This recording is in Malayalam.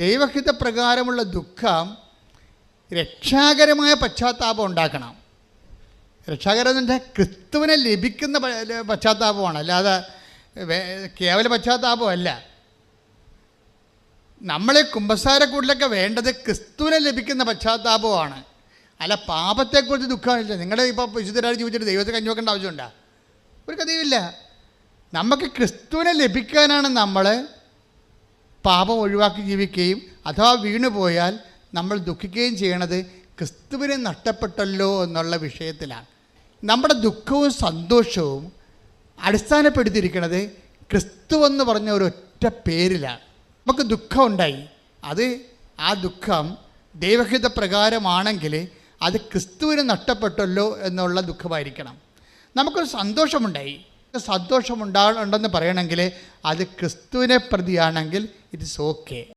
ദൈവഹിത പ്രകാരമുള്ള ദുഃഖം രക്ഷാകരമായ പശ്ചാത്താപം ഉണ്ടാക്കണം. രക്ഷാകരം എന്ന് വെച്ചാൽ ക്രിസ്തുവിനെ ലഭിക്കുന്ന പശ്ചാത്താപമാണ്, അല്ലാതെ കേവല പശ്ചാത്താപമല്ല. നമ്മളെ കുമ്പസാരക്കൂട്ടിലൊക്കെ വേണ്ടത് ക്രിസ്തുവിനെ ലഭിക്കുന്ന പശ്ചാത്താപമാണ്, അല്ല പാപത്തെക്കുറിച്ച് ദുഃഖമില്ല. നിങ്ങളുടെ ഇപ്പോൾ വിശുദ്ധരായി ജീവിച്ചിട്ട് ദൈവത്തെ കഞ്ഞി വെക്കേണ്ട ആവശ്യമുണ്ടോ? ഒരു കഥയുമില്ല. നമുക്ക് ക്രിസ്തുവിനെ ലഭിക്കാനാണ് നമ്മൾ പാപം ഒഴിവാക്കി ജീവിക്കുകയും അഥവാ വീണു പോയാൽ നമ്മൾ ദുഃഖിക്കുകയും ചെയ്യണത് ക്രിസ്തുവിനെ നഷ്ടപ്പെട്ടല്ലോ എന്നുള്ള വിഷയത്തിലാണ്. നമ്മുടെ ദുഃഖവും സന്തോഷവും അടിസ്ഥാനപ്പെടുത്തിയിരിക്കുന്നത് ക്രിസ്തു എന്ന് പറഞ്ഞ ഒരൊറ്റ പേരിലാണ്. നമുക്ക് ദുഃഖം ഉണ്ടായി, ആ ദുഃഖം ദൈവഹിത പ്രകാരമാണെങ്കിൽ അത് ക്രിസ്തുവിന് നഷ്ടപ്പെട്ടല്ലോ എന്നുള്ള ദുഃഖമായിരിക്കണം. നമുക്കൊരു സന്തോഷമുണ്ടായി, സന്തോഷമുണ്ടെന്ന് പറയണമെങ്കിൽ അത് ക്രിസ്തുവിനെ പ്രതിയാണെങ്കിൽ ഇറ്റ്സ് ഓക്കെ.